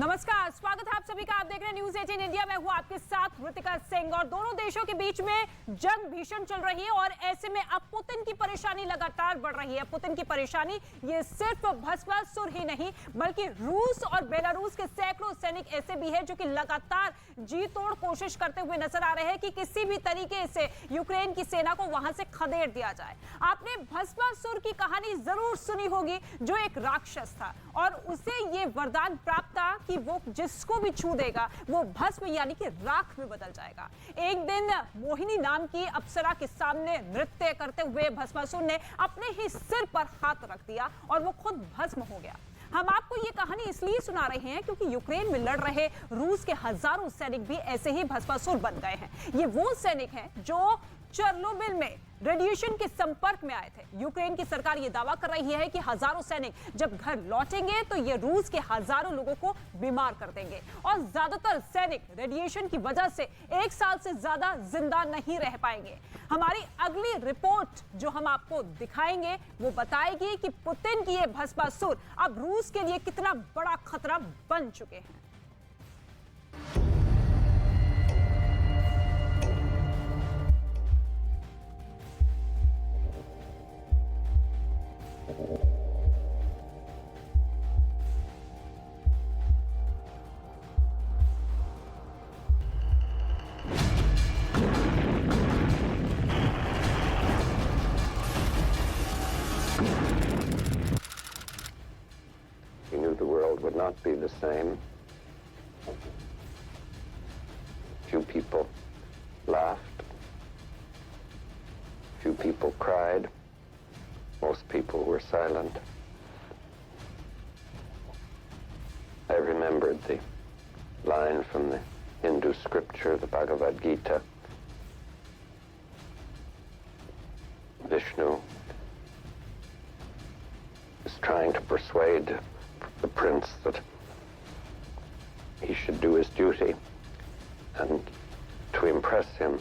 नमस्कार, स्वागत है आप सभी का। आप देख रहे हैं न्यूज़ 18 इंडिया। मैं हूं आपके साथ ऋतिका सिंह। और दोनों देशों के बीच में जंग भीषण चल रही है और ऐसे में अब पुतिन की परेशानी लगातार बढ़ रही है। पुतिन की परेशानी ये सिर्फ भस्मासुर ही नहीं बल्कि रूस और बेलारूस के सैकड़ों सैनिक ऐसे भी हैं जो कि लगातार जी तोड़ कोशिश करते हुए नजर आ रहे हैं कि किसी भी तरीके से यूक्रेन की सेना को वहां से खदेड़ दिया जाए। आपने भस्मासुर की कहानी जरूर सुनी होगी, जो एक राक्षस था और उसे ये वरदान प्राप्त था कि वो जिसको भी छू देगा वो भस्म यानी कि राख में बदल जाएगा। एक दिन मोहिनी नाम की अप्सरा के सामने नृत्य करते हुए भस्मासुर ने अपने ही सिर पर हाथ रख दिया और वो खुद भस्म हो गया। हम आपको ये कहानी इसलिए सुना रहे हैं क्योंकि यूक्रेन में लड़ रहे रूस के हजारों सैनिक भी ऐसे ही भस्मासुर बन गए हैं। ये वो सैनिक हैं जो चेर्नोबिल में रेडिएशन के संपर्क में आए थे। यूक्रेन की सरकार ये दावा कर रही है कि हजारों सैनिक जब घर लौटेंगे तो ये रूस के हजारों लोगों को बीमार कर देंगे और ज्यादातर सैनिक रेडिएशन की वजह से 1 साल से ज्यादा जिंदा नहीं रह पाएंगे। हमारी अगली रिपोर्ट जो हम आपको दिखाएंगे वो बताएगी कि पुतिन की ये भस्मासुर अब रूस के लिए कितना बड़ा खतरा बन चुके हैं। He knew the world would not be the same. Few people laughed. Few people cried. Most people were silent. I remembered the line from the Hindu scripture, the Bhagavad Gita. Vishnu is trying to persuade the prince that he should do his duty, and to impress him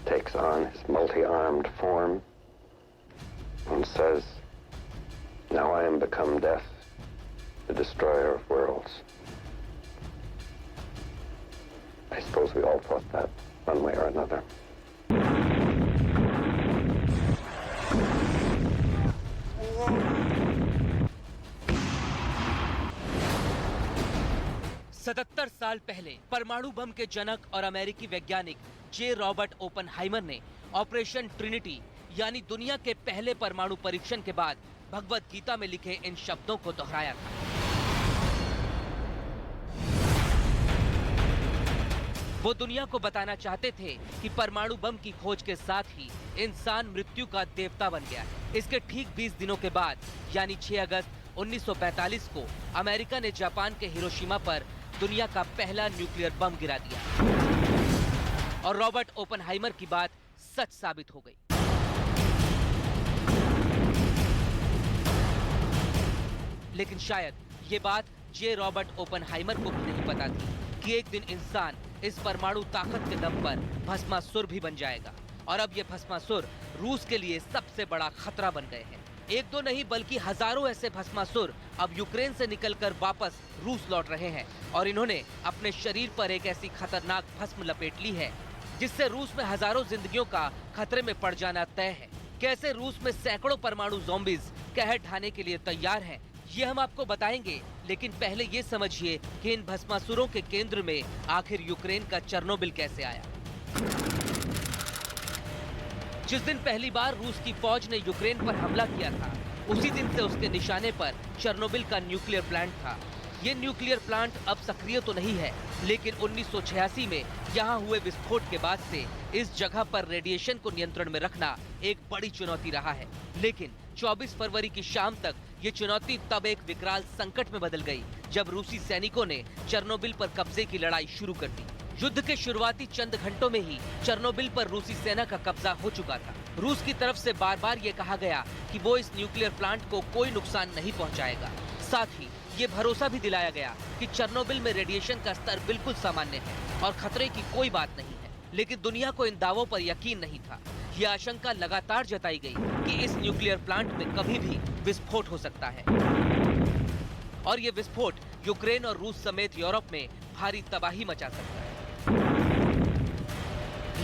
takes on his multi-armed form and says, "Now I am become death, the destroyer of worlds." I suppose we all thought that one way or another. सतहत्तर साल पहले परमाणु बम के जनक और अमेरिकी वैज्ञानिक जे Robert Oppenheimer ने operation Trinity यानी दुनिया के पहले परमाणु परीक्षण के बाद भगवत गीता में लिखे इन शब्दों को दोहराया था। वो दुनिया को बताना चाहते थे कि परमाणु बम की खोज के साथ ही इंसान मृत्यु का देवता बन गया है। इसके ठीक 20 दिनों के बाद यानी 6 अगस्त 1945 को अमेरिका ने जापान के हिरोशिमा पर दुनिया का पहला न्यूक्लियर बम गिरा दिया और रॉबर्ट ओपनहाइमर की बात सच साबित हो गई। लेकिन शायद ये बात जे रॉबर्ट ओपनहाइमर को भी नहीं पता थी कि एक दिन इंसान इस परमाणु ताकत के दम पर भस्मासुर भी बन जाएगा और अब ये भस्मासुर रूस के लिए सबसे बड़ा खतरा बन गए हैं। एक दो नहीं बल्कि हजारों ऐसे भस्मासुर अब यूक्रेन से निकलकर वापस रूस लौट रहे हैं और इन्होंने अपने शरीर पर एक ऐसी खतरनाक भस्म लपेट ली है जिससे रूस में हजारों जिंदगियों का खतरे में पड़ जाना तय है। कैसे रूस में सैकड़ों परमाणु ज़ॉम्बीज कहर ढाने के लिए तैयार हैं, ये हम आपको बताएंगे। लेकिन पहले ये समझिए कि इन भस्मासुरों के केंद्र में आखिर यूक्रेन का चेर्नोबिल कैसे आया। जिस दिन पहली बार रूस की फौज ने यूक्रेन पर हमला किया था, उसी दिन से उसके निशाने पर चेर्नोबिल का न्यूक्लियर प्लांट था। ये न्यूक्लियर प्लांट अब सक्रिय तो नहीं है, लेकिन 1986 में यहाँ हुए विस्फोट के बाद से इस जगह पर रेडिएशन को नियंत्रण में रखना एक बड़ी चुनौती रहा है। लेकिन 24 फरवरी की शाम तक ये चुनौती तब एक विकराल संकट में बदल गई जब रूसी सैनिकों ने चेर्नोबिल पर कब्जे की लड़ाई शुरू कर दी। युद्ध के शुरुआती चंद घंटों में ही चेर्नोबिल पर रूसी सेना का कब्जा हो चुका था। रूस की तरफ से बार बार ये कहा गया कि वो इस न्यूक्लियर प्लांट को कोई नुकसान नहीं पहुंचाएगा। साथ ही ये भरोसा भी दिलाया गया कि चेर्नोबिल में रेडिएशन का स्तर बिल्कुल सामान्य है और खतरे की कोई बात नहीं है। लेकिन दुनिया को इन दावों पर यकीन नहीं था। ये आशंका लगातार जताई गई कि इस न्यूक्लियर प्लांट में कभी भी विस्फोट हो सकता है और ये विस्फोट यूक्रेन और रूस समेत यूरोप में भारी तबाही मचा सकता है।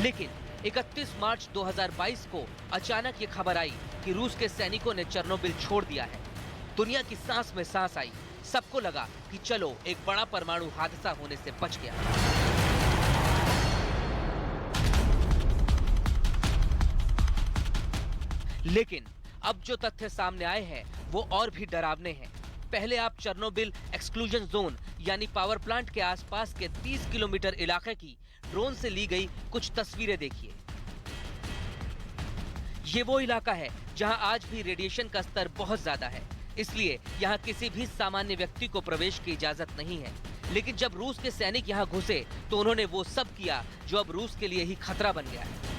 लेकिन 31 मार्च 2022 को अचानक ये खबर आई कि रूस के सैनिकों ने चेर्नोबिल छोड़ दिया है। दुनिया की सांस में सांस आई। सबको लगा कि चलो एक बड़ा परमाणु हादसा होने से बच गया। लेकिन अब जो तथ्य सामने आए हैं वो और भी डरावने हैं। पहले आप चेर्नोबिल एक्सक्लूजन जोन यानी पावर प्लांट के आसपास के 30 किलोमीटर इलाके की ड्रोन से ली गई कुछ तस्वीरें देखिए। ये वो इलाका है जहां आज भी रेडिएशन का स्तर बहुत ज्यादा है, इसलिए यहां किसी भी सामान्य व्यक्ति को प्रवेश की इजाजत नहीं है। लेकिन जब रूस के सैनिक यहां घुसे तो उन्होंने वो सब किया जो अब रूस के लिए ही खतरा बन गया है।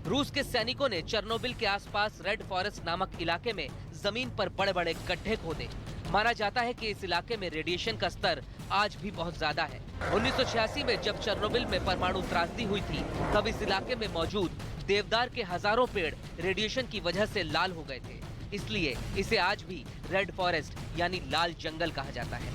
रूस के सैनिकों ने चेर्नोबिल के आसपास रेड फॉरेस्ट नामक इलाके में जमीन पर बड़े-बड़े गड्ढे खोदे। माना जाता है कि इस इलाके में रेडिएशन का स्तर आज भी बहुत ज्यादा है। 1986 में जब चेर्नोबिल में परमाणु त्रासदी हुई थी, तब इस इलाके में मौजूद देवदार के हजारों पेड़ रेडिएशन की वजह से लाल हो गए थे। इसलिए इसे आज भी रेड फॉरेस्ट यानी लाल जंगल कहा जाता है।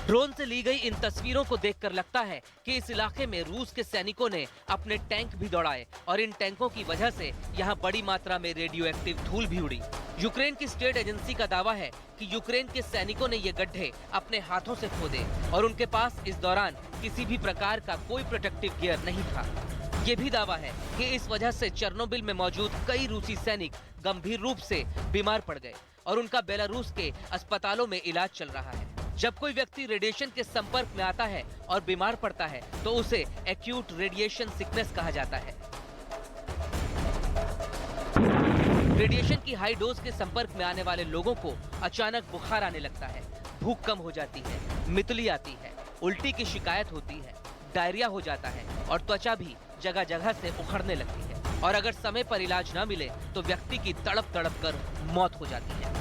ड्रोन से ली गई इन तस्वीरों को देखकर लगता है कि इस इलाके में रूस के सैनिकों ने अपने टैंक भी दौड़ाए और इन टैंकों की वजह से यहाँ बड़ी मात्रा में रेडियो एक्टिव धूल भी उड़ी। यूक्रेन की स्टेट एजेंसी का दावा है कि यूक्रेन के सैनिकों ने ये गड्ढे अपने हाथों से खोदे और उनके पास इस दौरान किसी भी प्रकार का कोई प्रोटेक्टिव गियर नहीं था। ये भी दावा है कि इस वजह से चेर्नोबिल में मौजूद कई रूसी सैनिक गंभीर रूप से बीमार पड़ गए और उनका बेलारूस के अस्पतालों में इलाज चल रहा है। जब कोई व्यक्ति रेडिएशन के संपर्क में आता है और बीमार पड़ता है तो उसे एक्यूट रेडिएशन सिकनेस कहा जाता है। रेडिएशन की हाई डोज के संपर्क में आने वाले लोगों को अचानक बुखार आने लगता है, भूख कम हो जाती है, मितली आती है, उल्टी की शिकायत होती है, डायरिया हो जाता है और त्वचा भी जगह जगह से उखड़ने लगती है। और अगर समय पर इलाज न मिले तो व्यक्ति की तड़प तड़प कर मौत हो जाती है।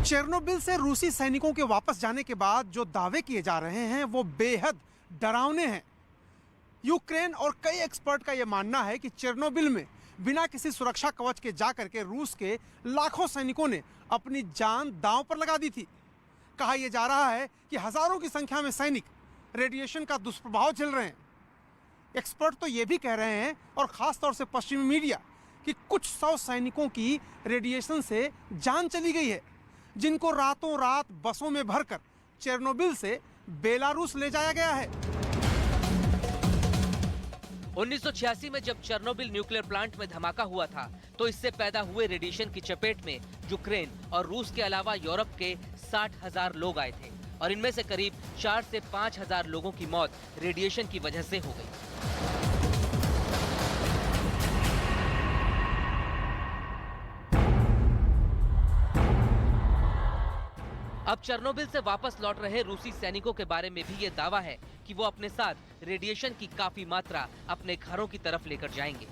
चेर्नोबिल से रूसी सैनिकों के वापस जाने के बाद जो दावे किए जा रहे हैं वो बेहद डरावने हैं। यूक्रेन और कई एक्सपर्ट का यह मानना है कि चेर्नोबिल में बिना किसी सुरक्षा कवच के जाकर के रूस के लाखों सैनिकों ने अपनी जान दांव पर लगा दी थी। कहा यह जा रहा है कि हजारों की संख्या में सैनिक रेडिएशन का दुष्प्रभाव झेल रहे हैं। एक्सपर्ट तो ये भी कह रहे हैं, और खास तौर से पश्चिमी मीडिया, कि कुछ 100 सैनिकों की रेडिएशन से जान चली गई है, जिनको रातों रात बसों में भरकर चेर्नोबिल से बेलारूस ले जाया गया है। 1986 में जब चेर्नोबिल न्यूक्लियर प्लांट में धमाका हुआ था तो इससे पैदा हुए रेडिएशन की चपेट में यूक्रेन और रूस के अलावा यूरोप के 60,000 लोग आए थे और इनमें से करीब 4 से 5,000 लोगों की मौत रेडिएशन की वजह से हो गई। अब चेर्नोबिल से वापस लौट रहे रूसी सैनिकों के बारे में भी ये दावा है कि वो अपने साथ रेडिएशन की काफी मात्रा अपने घरों की तरफ लेकर जाएंगे।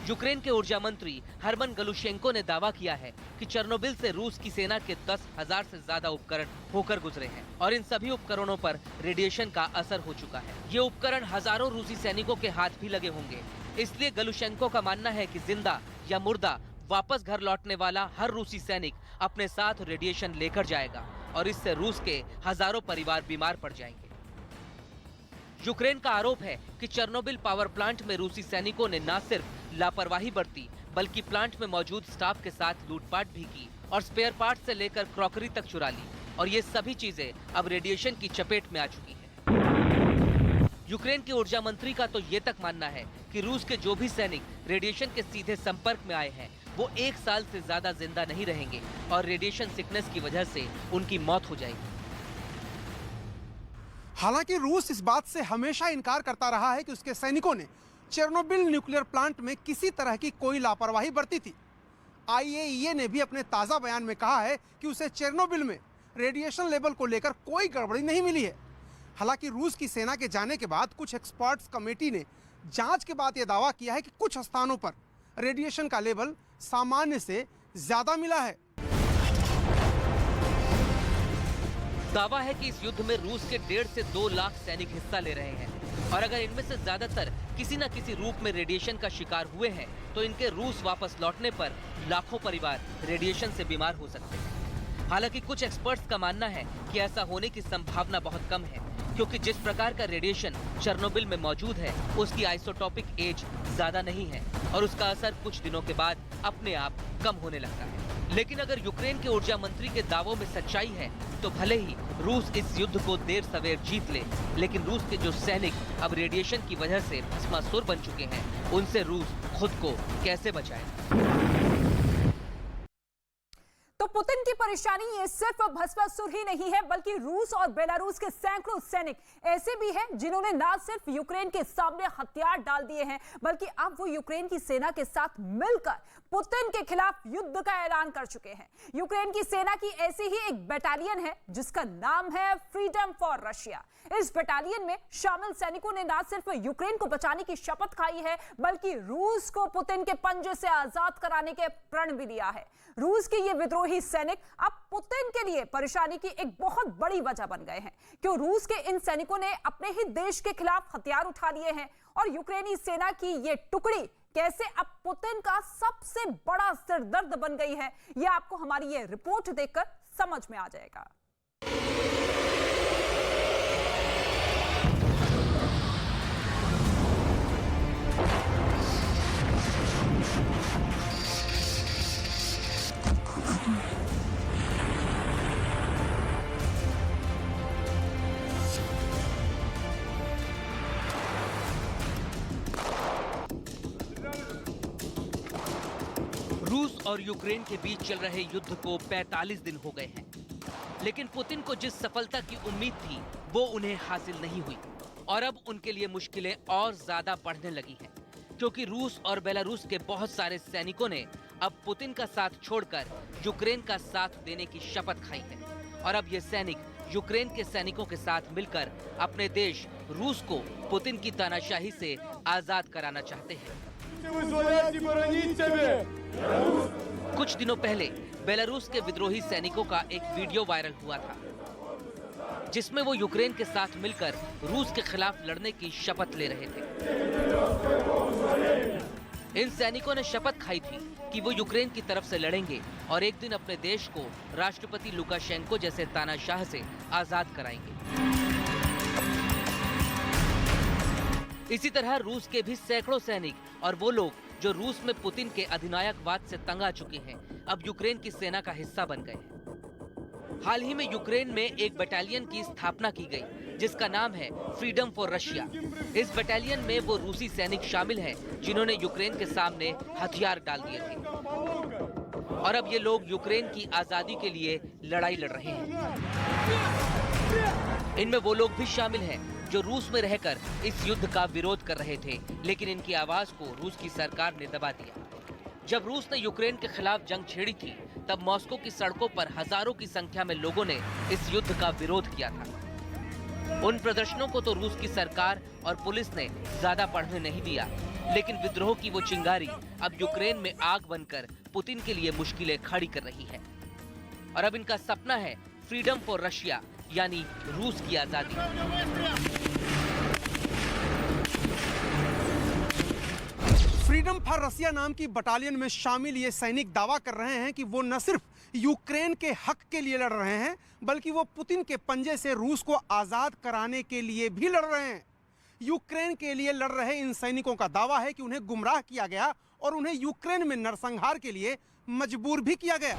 यूक्रेन के ऊर्जा मंत्री हरमन गलुशेंको ने दावा किया है कि चेर्नोबिल से रूस की सेना के 10,000 से ज्यादा उपकरण होकर गुजरे हैं और इन सभी उपकरणों पर रेडिएशन का असर हो चुका है। ये उपकरण हजारों रूसी सैनिकों के हाथ भी लगे होंगे। इसलिए गलुशेंको का मानना है कि जिंदा या मुर्दा वापस घर लौटने वाला हर रूसी सैनिक अपने साथ रेडिएशन लेकर जाएगा और इससे रूस के हजारों परिवार बीमार पड़ जाएंगे। यूक्रेन का आरोप है कि चेर्नोबिल पावर प्लांट में रूसी सैनिकों ने न सिर्फ लापरवाही बरती बल्कि प्लांट में मौजूद स्टाफ के साथ लूटपाट भी की और स्पेयर पार्ट से लेकर क्रॉकरी तक चुरा ली और ये सभी चीजें अब रेडिएशन की चपेट में आ चुकी है। यूक्रेन के ऊर्जा मंत्री का तो ये तक मानना है कि रूस के जो भी सैनिक रेडिएशन के सीधे संपर्क में आए हैं वो 1 साल से ज्यादा जिंदा नहीं रहेंगे और रेडिएशन सिकनेस की वजह से उनकी मौत हो जाएगी। हालांकि रूस इस बात से हमेशा इनकार करता रहा है कि उसके सैनिकों ने चेर्नोबिल न्यूक्लियर प्लांट में किसी तरह की कोई लापरवाही बरती थी। IAEA ने भी अपने ताज़ा बयान में कहा है कि उसे चेर्नोबिल में रेडिएशन लेवल को लेकर कोई गड़बड़ी नहीं मिली है। हालांकि रूस की सेना के जाने के बाद कुछ एक्सपर्ट्स कमेटी ने जांच के बाद यह दावा किया है कि कुछ स्थानों पर रेडिएशन का लेवल सामान्य से ज्यादा मिला है। दावा है कि इस युद्ध में रूस के 1.5 से 2 लाख सैनिक हिस्सा ले रहे हैं। और अगर इनमें से ज्यादातर किसी न किसी रूप में रेडिएशन का शिकार हुए हैं तो इनके रूस वापस लौटने पर लाखों परिवार रेडिएशन से बीमार हो सकते हैं। हालांकि कुछ एक्सपर्ट्स का मानना है कि ऐसा होने की संभावना बहुत कम है, क्योंकि जिस प्रकार का रेडिएशन चेर्नोबिल में मौजूद है उसकी आइसोटॉपिक एज ज्यादा नहीं है और उसका असर कुछ दिनों के बाद अपने आप कम होने लगता है। लेकिन अगर यूक्रेन के ऊर्जा मंत्री के दावों में सच्चाई है तो भले ही रूस इस युद्ध को देर सवेर जीत ले, लेकिन रूस के जो सैनिक अब रेडिएशन की वजह से भस्मासुर बन चुके हैं, उनसे रूस खुद को कैसे बचाए? तो पुतिन की परेशानी ये सिर्फ भस्मासुर ही नहीं है, बल्कि रूस और बेलारूस के सैकड़ों सैनिक ऐसे भी हैं जिन्होंने ना सिर्फ यूक्रेन के सामने हथियार डाल दिए हैं, बल्कि अब वो यूक्रेन की सेना के साथ मिलकर पुतिन के खिलाफ युद्ध का ऐलान कर चुके हैं। यूक्रेन की सेना की ऐसी ही एक बटालियन है जिसका नाम है फ्रीडम फॉर रशिया। इस बटालियन में शामिल सैनिकों ने ना सिर्फ यूक्रेन को बचाने की शपथ खाई है, बल्कि रूस को पुतिन के पंजे से आजाद कराने के प्रण भी लिया है। रूस के ये विद्रोही सैनिक अब पुतिन के लिए परेशानी की एक बहुत बड़ी वजह बन गए हैं, क्यों रूस के इन सैनिकों ने अपने ही देश के खिलाफ हथियार उठा लिए हैं और यूक्रेनी सेना की ये टुकड़ी कैसे अब पुतिन का सबसे बड़ा सिरदर्द बन गई है, ये आपको हमारी ये रिपोर्ट देखकर समझ में आ जाएगा। रूस और यूक्रेन के बीच चल रहे युद्ध को 45 दिन हो गए हैं, लेकिन पुतिन को जिस सफलता की उम्मीद थी वो उन्हें हासिल नहीं हुई और अब उनके लिए मुश्किलें और ज्यादा बढ़ने लगी हैं, क्योंकि रूस और बेलारूस के बहुत सारे सैनिकों ने अब पुतिन का साथ छोड़कर यूक्रेन का साथ देने की शपथ खाई है और अब ये सैनिक यूक्रेन के सैनिकों के साथ मिलकर अपने देश रूस को पुतिन की तानाशाही से आजाद कराना चाहते हैं। कुछ दिनों पहले बेलारूस के विद्रोही सैनिकों का एक वीडियो वायरल हुआ था, जिसमें वो यूक्रेन के साथ मिलकर रूस के खिलाफ लड़ने की शपथ ले रहे थे। इन सैनिकों ने शपथ खाई थी कि वो यूक्रेन की तरफ से लड़ेंगे और एक दिन अपने देश को राष्ट्रपति लुकाशेंको जैसे तानाशाह से आजाद कराएंगे। इसी तरह रूस के भी सैकड़ों सैनिक और वो लोग जो रूस में पुतिन के अधिनायकवाद से तंग आ चुके हैं, अब यूक्रेन की सेना का हिस्सा बन गए हैं। हाल ही में यूक्रेन में एक बटालियन की स्थापना की गई जिसका नाम है फ्रीडम फॉर रशिया। इस बटालियन में वो रूसी सैनिक शामिल हैं जिन्होंने यूक्रेन के सामने हथियार डाल दिए थे और अब ये लोग यूक्रेन की आजादी के लिए लड़ाई लड़ रहे हैं। इनमें वो लोग भी शामिल हैं जो रूस में रहकर इस युद्ध का विरोध कर रहे थे, लेकिन इनकी आवाज को रूस की सरकार ने दबा दिया। जब रूस ने यूक्रेन के खिलाफ जंग छेड़ी थी, तब मॉस्को की सड़कों पर हजारों की संख्या में लोगों ने इस युद्ध का विरोध किया था। उन प्रदर्शनों को तो रूस की सरकार और पुलिस ने ज्यादा बढ़ने नहीं दिया, लेकिन विद्रोह की वो चिंगारी अब यूक्रेन में आग बनकर पुतिन के लिए मुश्किलें खड़ी कर रही है और अब इनका सपना है फ्रीडम फॉर रशिया, यानी रूस की आजादी। फ्रीडम फॉर रशिया नाम की बटालियन में शामिल ये सैनिक दावा कर रहे हैं कि वो न सिर्फ यूक्रेन के हक के लिए लड़ रहे हैं, बल्कि वो पुतिन के पंजे से रूस को आजाद कराने के लिए भी लड़ रहे हैं। यूक्रेन के लिए लड़ रहे इन सैनिकों का दावा है कि उन्हें गुमराह किया गया और उन्हें यूक्रेन में नरसंहार के लिए मजबूर भी किया गया।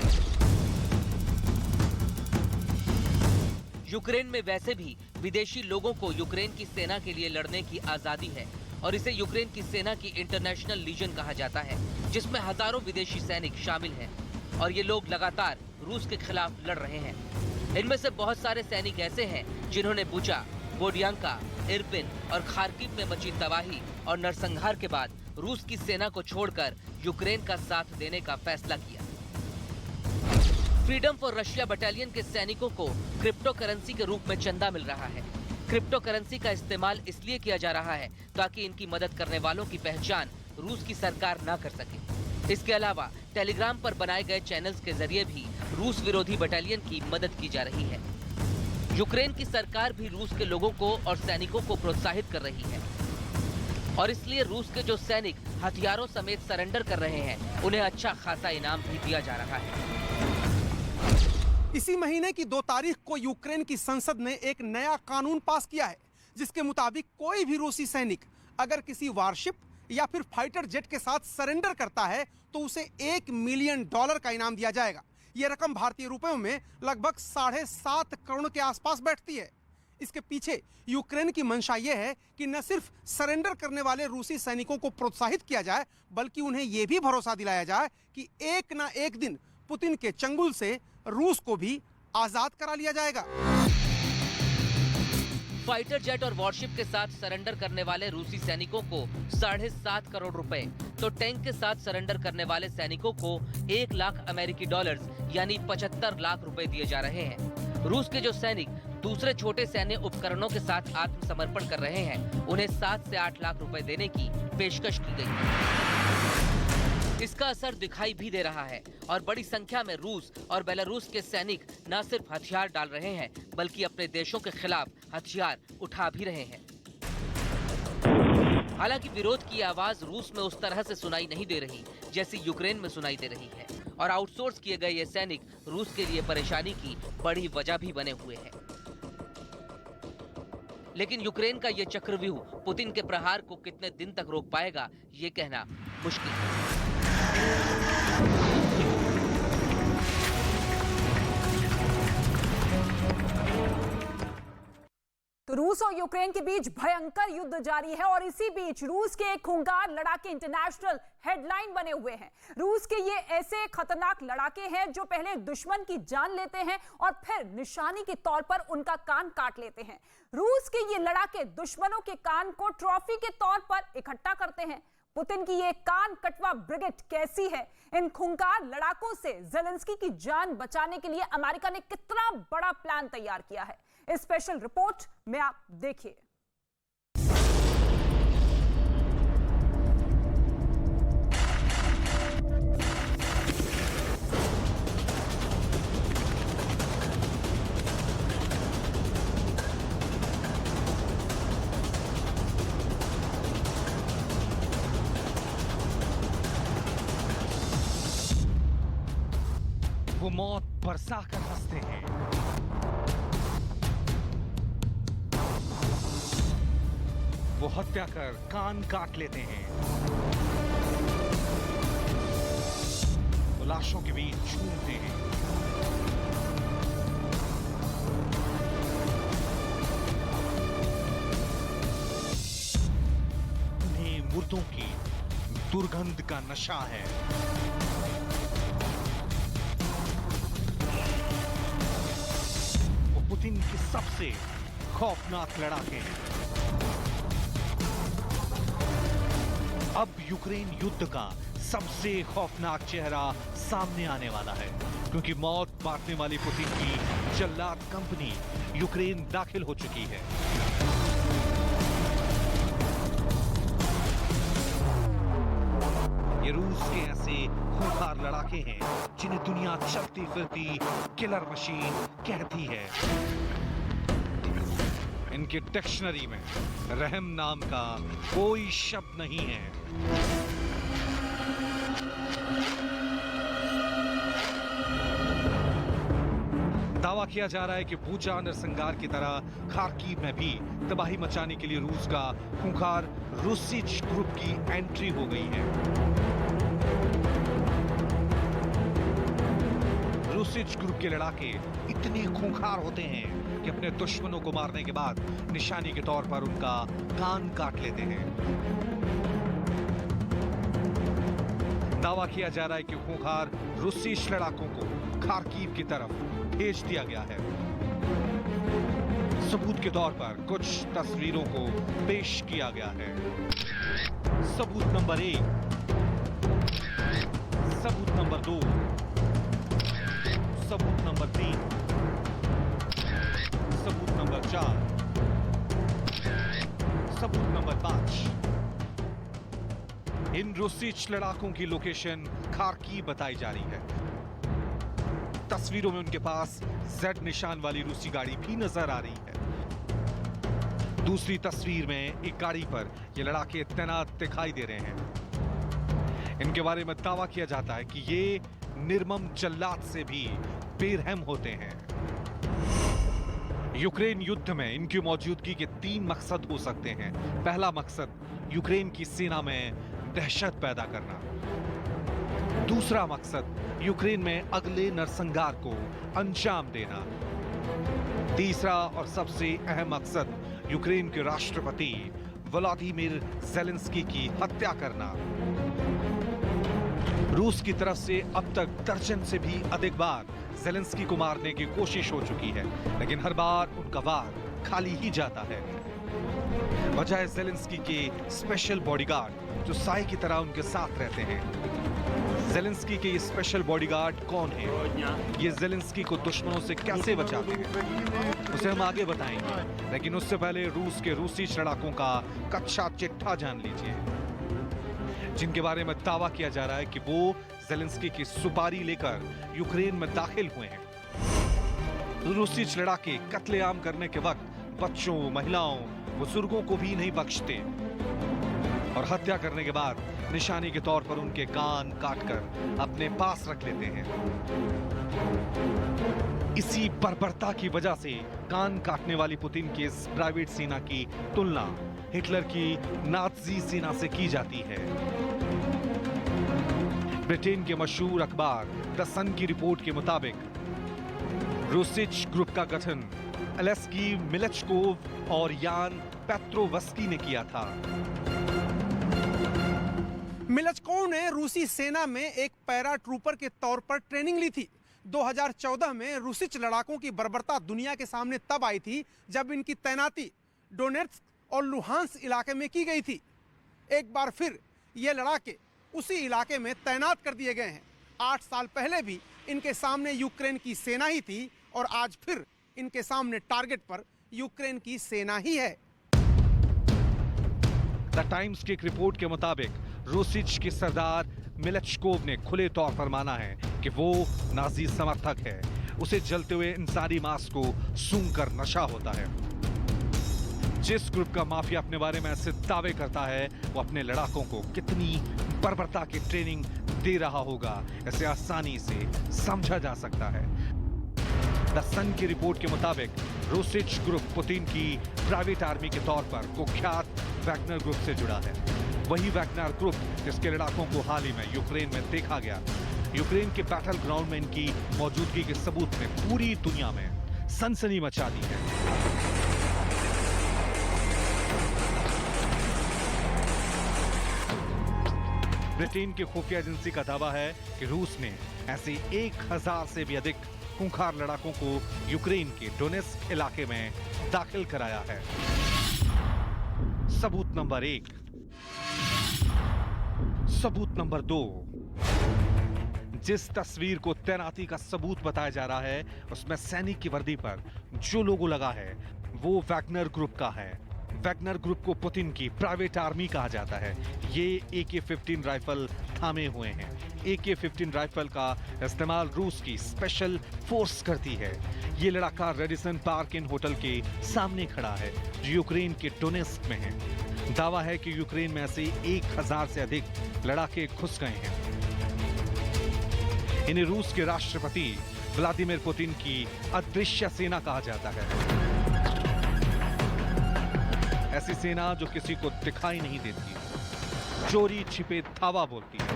यूक्रेन में वैसे भी विदेशी लोगों को यूक्रेन की सेना के लिए लड़ने की आजादी है और इसे यूक्रेन की सेना की इंटरनेशनल लीजन कहा जाता है, जिसमें हजारों विदेशी सैनिक शामिल हैं और ये लोग लगातार रूस के खिलाफ लड़ रहे हैं। इनमें से बहुत सारे सैनिक ऐसे हैं जिन्होंने बुचा, बोडियांका, इरपिन और खार्किव में मची तबाही और नरसंहार के बाद रूस की सेना को छोड़कर यूक्रेन का साथ देने का फैसला किया। फ्रीडम फॉर रशिया बटालियन के सैनिकों को क्रिप्टो करेंसी के रूप में चंदा मिल रहा है। क्रिप्टो करेंसी का इस्तेमाल इसलिए किया जा रहा है ताकि इनकी मदद करने वालों की पहचान रूस की सरकार ना कर सके। इसके अलावा टेलीग्राम पर बनाए गए चैनल्स के जरिए भी रूस विरोधी बटालियन की मदद की जा रही है। यूक्रेन की सरकार भी रूस के लोगों को और सैनिकों को प्रोत्साहित कर रही है और इसलिए रूस के जो सैनिक हथियारों समेत सरेंडर कर रहे हैं उन्हें अच्छा खासा इनाम भी दिया जा रहा है। इसी महीने की 2 तारीख को यूक्रेन की संसद ने एक नया कानून पास किया है जिसके मुताबिक कोई भी रूसी सैनिक अगर किसी वारशिप या फिर फाइटर जेट के साथ सरेंडर करता है तो उसे $1 मिलियन का इनाम दिया जाएगा। यह रकम भारतीय रुपयों में लगभग 7.5 करोड़ के आसपास बैठती है। इसके पीछे यूक्रेन की मंशा यह है कि न सिर्फ सरेंडर करने वाले रूसी सैनिकों को प्रोत्साहित किया जाए बल्कि उन्हें यह भी भरोसा दिलाया जाए कि एक न एक दिन पुतिन के चंगुल से रूस को भी आजाद करा लिया जाएगा। फाइटर जेट और वॉरशिप के साथ सरेंडर करने वाले रूसी सैनिकों को 7.5 करोड़ रुपए, तो टैंक के साथ सरेंडर करने वाले सैनिकों को 1 लाख अमेरिकी डॉलर्स यानी 75 लाख रुपए दिए जा रहे हैं। रूस के जो सैनिक दूसरे छोटे सैन्य उपकरणों के साथ आत्मसमर्पण कर रहे हैं उन्हें 7 से 8 लाख रुपए देने की पेशकश की गई है। इसका असर दिखाई भी दे रहा है और बड़ी संख्या में रूस और बेलारूस के सैनिक न सिर्फ हथियार डाल रहे हैं बल्कि अपने देशों के खिलाफ हथियार उठा भी रहे हैं। हालांकि विरोध की आवाज रूस में उस तरह से सुनाई नहीं दे रही जैसी यूक्रेन में सुनाई दे रही है और आउटसोर्स किए गए ये सैनिक रूस के लिए परेशानी की बड़ी वजह भी बने हुए हैं। लेकिन यूक्रेन का ये चक्रव्यूह पुतिन के प्रहार को कितने दिन तक रोक पाएगा ये कहना मुश्किल है। तो रूस और यूक्रेन के बीच भयंकर युद्ध जारी है और इसी बीच रूस के एक खूंखार लड़ाके इंटरनेशनल हेडलाइन बने हुए हैं। रूस के ये ऐसे खतरनाक लड़ाके हैं जो पहले दुश्मन की जान लेते हैं और फिर निशानी के तौर पर उनका कान काट लेते हैं। रूस के ये लड़ाके दुश्मनों के कान को ट्रॉफी के तौर पर इकट्ठा करते हैं। पुतिन की ये कान कटवा ब्रिगेड कैसी है? इन खूंखार लड़ाकों से ज़ेलेंस्की की जान बचाने के लिए अमेरिका ने कितना बड़ा प्लान तैयार किया है, इस स्पेशल रिपोर्ट में आप देखिए। वो मौत बरसा कर हंसते हैं, वो हत्या कर कान काट लेते हैं, वो लाशों के बीच झूमते हैं, उन्हें मुर्दों की दुर्गंध का नशा है। पुतिन के सबसे खौफनाक लड़ाके हैं। अब यूक्रेन युद्ध का सबसे खौफनाक चेहरा सामने आने वाला है क्योंकि मौत बांटने वाली पुतिन की जल्लाद कंपनी यूक्रेन दाखिल हो चुकी है। ये रूस के ऐसे खूंखार लड़ाके हैं जिन्हें दुनिया चलती फिरती किलर मशीन कहती है। इनके डिक्शनरी में रहम नाम का कोई शब्द नहीं है। दावा किया जा रहा है कि बूचा नरसंहार की तरह खार्किव में भी तबाही मचाने के लिए रूस का खूंखार रूसिच ग्रुप की एंट्री हो गई है। रूसिच ग्रुप के लड़ाके इतने खूंखार होते हैं कि अपने दुश्मनों को मारने के बाद निशानी के तौर पर उनका कान काट लेते हैं। दावा किया जा रहा है कि खूंखार रूसी लड़ाकों को खार्किव की तरफ भेज दिया गया है। सबूत के तौर पर कुछ तस्वीरों को पेश किया गया है। सबूत नंबर 1, सबूत नंबर 2, सबूत नंबर 3, सबूत नंबर 4, सबूत नंबर 5। इन रूसी लड़ाकों की लोकेशन खार्किव बताई जा रही है। तस्वीरों में उनके पास जेड निशान वाली रूसी गाड़ी भी नजर आ रही है। दूसरी तस्वीर में एक गाड़ी पर ये लड़ाके तैनात दिखाई दे रहे हैं। इनके बारे में दावा किया जाता है कि ये निर्मम जल्लाद से भी बेरहम होते हैं। यूक्रेन युद्ध में इनकी मौजूदगी के 3 मकसद हो सकते हैं। पहला मकसद यूक्रेन की सेना में दहशत पैदा करना। दूसरा मकसद यूक्रेन में अगले नरसंहार को अंजाम देना। तीसरा और सबसे अहम मकसद यूक्रेन के राष्ट्रपति व्लादिमीर ज़ेलेंस्की की हत्या करना। रूस की तरफ से अब तक दर्जन से भी अधिक बार ज़ेलेंस्की को मारने की कोशिश हो चुकी है, लेकिन हर बार उनका वार खाली ही जाता है। वजह है ज़ेलेंस्की के स्पेशल बॉडीगार्ड जो साए की तरह उनके साथ रहते हैं। ज़ेलेंस्की के ये स्पेशल बॉडीगार्ड कौन है, ये ज़ेलेंस्की को दुश्मनों से कैसे बचाते हैं, उसे हम आगे बताएंगे। लेकिन उससे पहले रूस के रूसी लड़ाकों का कच्चा चिट्ठा जान लीजिए, जिनके बारे में दावा किया जा रहा है कि वो ज़ेलेंस्की की सुपारी लेकर यूक्रेन में दाखिल हुए हैं। रूसी लड़ाके कत्लेआम करने के वक्त बच्चों, महिलाओं, बुजुर्गों को भी नहीं बख्शते और हत्या करने के बाद निशानी के तौर पर उनके कान काटकर अपने पास रख लेते हैं। इसी बर्बरता की वजह से कान काटने वाली पुतिन की इस प्राइवेट सेना की तुलना हिटलर की नाज़ी सेना से की जाती है। ब्रिटेन के मशहूर अखबार द सन की रिपोर्ट के मुताबिक रूसिच ग्रुप का गठन अलेस्की मिलेचकोव और यान पेट्रोवस्की ने किया था। मिलेचकोव ने रूसी सेना में एक पैरा ट्रूपर के तौर पर ट्रेनिंग ली थी। 2014 में रूसी लड़ाकों की बर्बरता दुनिया के सामने तब आई थी जब इनकी तैनाती डोनेट्स्क और लुहांस्क इलाके में की गई थी। एक बार फिर ये लड़ाके उसी इलाके में तैनात कर दिए गए हैं। 8 साल पहले भी इनके सामने यूक्रेन की सेना ही थी और आज फिर इनके सामने टारगेट पर यूक्रेन की सेना ही है। द टाइम्स की एक रिपोर्ट के मुताबिक रूसिच के सरदार मिलेचकोव ने खुले तौर पर माना है कि वो नाजी समर्थक है। उसे जलते हुए इंसानी मांस को सूंघकर नशा होता है। जिस ग्रुप का माफिया अपने बारे में ऐसे दावे करता है, वो अपने लड़ाकों को कितनी बर्बरता की ट्रेनिंग दे रहा होगा, ऐसे आसानी से समझा जा सकता है। द सन की रिपोर्ट के मुताबिक रूसिच ग्रुप पुतिन की प्राइवेट आर्मी के तौर पर कुख्यात वैगनर ग्रुप से जुड़ा है। वही वैगनर ग्रुप जिसके लड़ाकों को हाल ही में यूक्रेन में देखा गया। यूक्रेन के बैटल ग्राउंड में इनकी मौजूदगी के सबूत ने पूरी दुनिया में सनसनी मचा दी है। ब्रिटेन की खुफिया एजेंसी का दावा है कि रूस ने ऐसे 1000 से भी अधिक खूंखार लड़ाकों को यूक्रेन के डोनेट्स्क इलाके में दाखिल कराया है। सबूत नंबर 1। सबूत नंबर 2। जिस तस्वीर को तैनाती का सबूत बताया जा रहा है, उसमें सैनिक की वर्दी पर जो लोगो लगा है वो वैगनर ग्रुप का है। वैगनर ग्रुप को पुतिन की प्राइवेट आर्मी कहा जाता है। ये AK-15 राइफल थामे हुए हैं। AK-15 राइफल का इस्तेमाल रूस की स्पेशल फोर्स करती है। ये लड़ाका रेडिसन पार्क इन होटल के सामने खड़ा है जो यूक्रेन के डोनेट्स्क में है। दावा है कि यूक्रेन में ऐसे 1000 से अधिक लड़ाके घुस गए हैं। इन्हें रूस के राष्ट्रपति व्लादिमीर पुतिन की अदृश्य सेना कहा जाता है। ऐसी सेना जो किसी को दिखाई नहीं देती, चोरी छिपे धावा बोलती है,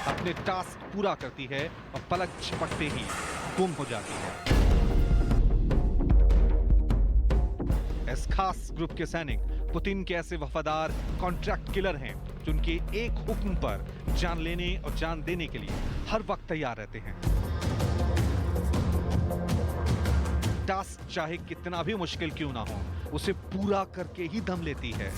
अपने टास्क पूरा करती है और पलक झपकते ही गुम हो जाती है। इस खास ग्रुप के सैनिक पुतिन के ऐसे वफादार कॉन्ट्रैक्ट किलर हैं जो उनके एक हुक्म पर जान लेने और जान देने के लिए हर वक्त तैयार रहते हैं। टास्क चाहे कितना भी मुश्किल क्यों ना हो, उसे पूरा करके ही दम लेती है।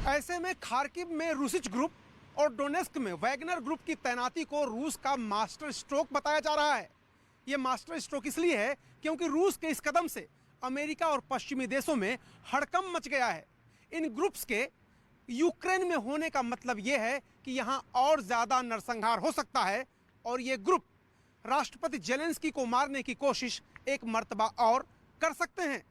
ऐसे में खार्किव में रूसिच ग्रुप और डोनेट्स्क में वैगनर ग्रुप की तैनाती को रूस का मास्टर स्ट्रोक बताया जा रहा है। ये मास्टर स्ट्रोक इसलिए है क्योंकि रूस के इस कदम से अमेरिका और पश्चिमी देशों में हड़कंप मच गया है। इन ग्रुप्स के यूक्रेन में होने का मतलब यह है कि यहां और ज्यादा नरसंहार हो सकता है और ये ग्रुप राष्ट्रपति जेलेंस्की को मारने की कोशिश एक मर्तबा और कर सकते हैं।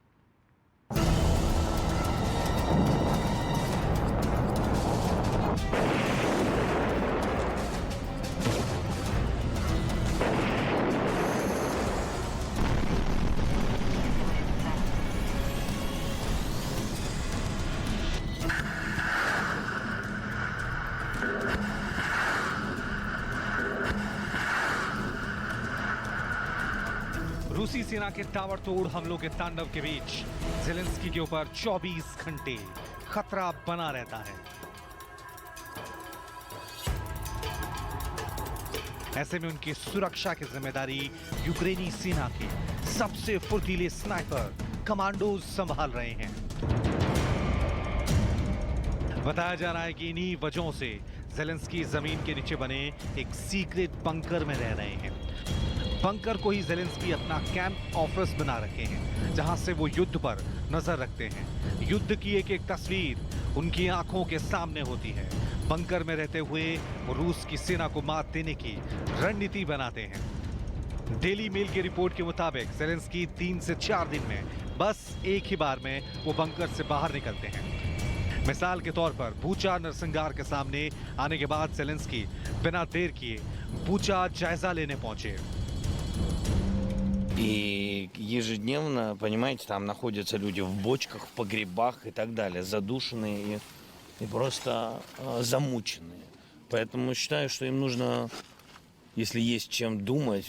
रूसी सेना के ताबड़तोड़ हमलों के तांडव के बीच ज़ेलेंस्की के ऊपर 24 घंटे खतरा बना रहता है। ऐसे में उनकी सुरक्षा की जिम्मेदारी यूक्रेनी सेना के सबसे फुर्तीले स्नाइपर कमांडोज संभाल रहे हैं। बताया जा रहा है कि इन्हीं वजहों से ज़ेलेंस्की जमीन के नीचे बने एक सीक्रेट बंकर में रह रहे हैं। बंकर को ही ज़ेलेंस्की अपना कैंप ऑफिस बना रखे हैं, जहां से वो युद्ध पर नजर रखते हैं। युद्ध की एक एक तस्वीर उनकी आंखों के सामने होती है। बंकर में रहते हुए वो रूस की सेना को मात देने की रणनीति बनाते हैं। डेली मेल की रिपोर्ट के मुताबिक ज़ेलेंस्की 3 से 4 दिन में बस एक ही बार में वो बंकर से बाहर निकलते हैं। मिसाल के तौर पर बूचा नरसंहार के सामने आने के बाद ज़ेलेंस्की बिना देर किए बूचा जायजा लेने पहुंचे। И ежедневно, понимаете, там находятся люди в бочках, в погребах и так далее, задушенные и просто замученные. Поэтому считаю, что им нужно, если есть чем думать.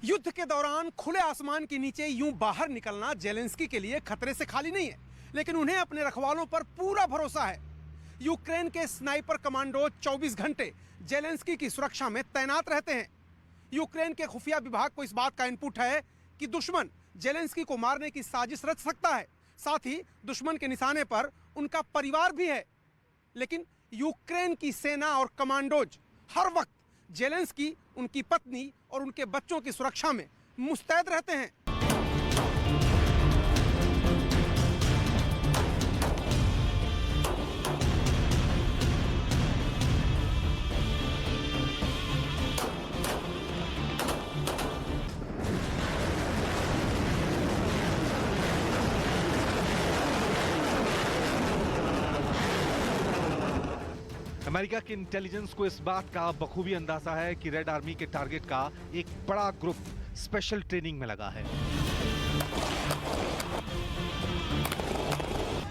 युद्ध के दौरान खुले आसमान के नीचे यूं बाहर निकलना ज़ेलेंस्की के लिए खतरे से खाली नहीं है, लेकिन उन्हें अपने रखवालों पर पूरा भरोसा है। यूक्रेन के स्नाइपर कमांडो 24 घंटे ज़ेलेंस्की की सुरक्षा में तैनात रहते हैं। यूक्रेन के खुफिया विभाग को इस बात का इनपुट है कि दुश्मन ज़ेलेंस्की को मारने की साजिश रच सकता है। साथ ही दुश्मन के निशाने पर उनका परिवार भी है। लेकिन यूक्रेन की सेना और कमांडोज हर वक्त ज़ेलेंस्की, उनकी पत्नी और उनके बच्चों की सुरक्षा में मुस्तैद रहते हैं। अमेरिका के इंटेलिजेंस को इस बात का बखूबी अंदाजा है कि रेड आर्मी के टारगेट का एक बड़ा ग्रुप स्पेशल ट्रेनिंग में लगा है।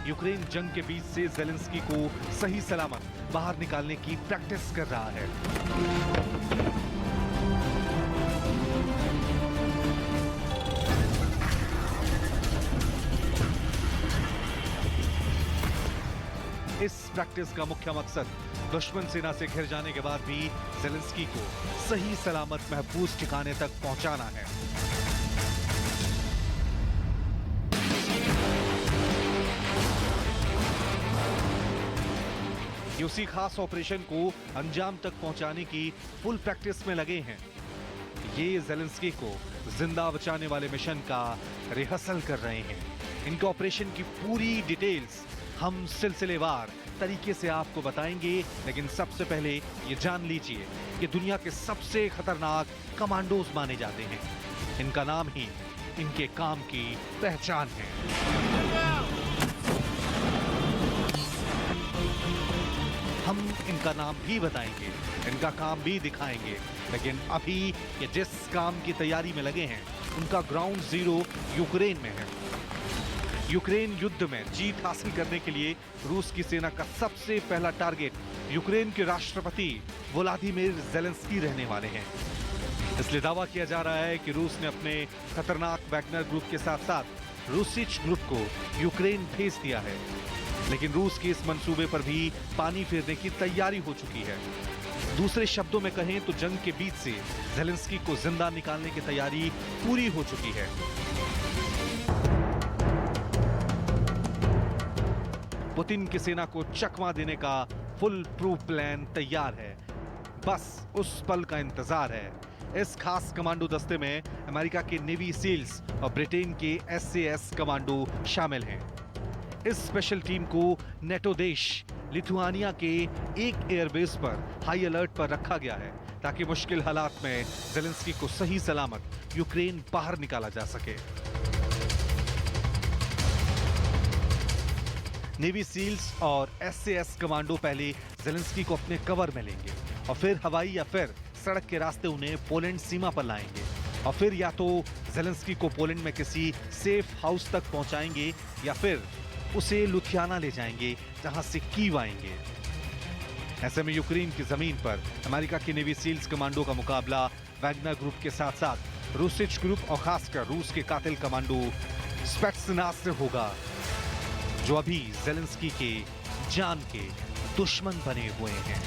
यूक्रेन जंग के बीच से ज़ेलेंस्की को सही सलामत बाहर निकालने की प्रैक्टिस कर रहा है। इस प्रैक्टिस का मुख्य मकसद दुश्मन सेना से घिर जाने के बाद भी ज़ेलेंस्की को सही सलामत महफूज ठिकाने तक पहुंचाना है। ये उसी खास ऑपरेशन को अंजाम तक पहुंचाने की फुल प्रैक्टिस में लगे हैं। ये ज़ेलेंस्की को जिंदा बचाने वाले मिशन का रिहर्सल कर रहे हैं। इनके ऑपरेशन की पूरी डिटेल्स हम सिलसिलेवार तरीके से आपको बताएंगे, लेकिन सबसे पहले ये जान लीजिए कि दुनिया के सबसे खतरनाक कमांडोज माने जाते हैं। इनका नाम ही इनके काम की पहचान है। हम इनका नाम भी बताएंगे, इनका काम भी दिखाएंगे, लेकिन अभी ये जिस काम की तैयारी में लगे हैं उनका ग्राउंड जीरो यूक्रेन में है। यूक्रेन युद्ध में जीत हासिल करने के लिए रूस की सेना का सबसे पहला टारगेट यूक्रेन के राष्ट्रपति व्लादिमीर ज़ेलेंस्की रहने वाले हैं। इसलिए दावा किया जा रहा है कि रूस ने अपने खतरनाक वैगनर ग्रुप के साथ साथ रूसिच ग्रुप को यूक्रेन भेज दिया है। लेकिन रूस के इस मंसूबे पर भी पानी फेरने की तैयारी हो चुकी है। दूसरे शब्दों में कहें तो जंग के बीच से ज़ेलेंस्की को जिंदा निकालने की तैयारी पूरी हो चुकी है। पुतिन की सेना को चकमा देने का फुल प्रूफ प्लान तैयार है। बस उस पल का इंतजार है। इस खास कमांडो दस्ते में अमेरिका के नेवी सील्स और ब्रिटेन के SAS कमांडो शामिल हैं। इस स्पेशल टीम को नेटो देश लिथुआनिया के एक एयरबेस पर हाई अलर्ट पर रखा गया है ताकि मुश्किल हालात में ज़ेलेंस्की को सही सलामत यूक्रेन बाहर निकाला जा सके। नेवी सील्स और SAS कमांडो पहले ज़ेलेंस्की को अपने कवर में लेंगे और फिर हवाई या फिर सड़क के रास्ते उन्हें पोलैंड सीमा पर लाएंगे और फिर या तो ज़ेलेंस्की को पोलैंड में किसी सेफ हाउस तक पहुंचाएंगे या फिर उसे लुधियाना ले जाएंगे जहां से कीव आएंगे। ऐसे में यूक्रेन की जमीन पर अमेरिका के नेवी सील्स कमांडो का मुकाबला वैगनर ग्रुप के साथ साथ रूसिच ग्रुप और खासकर रूस के कातिल कमांडो स्पेट्सनाज़ से होगा, जो अभी ज़ेलेंस्की के जान के दुश्मन बने हुए हैं।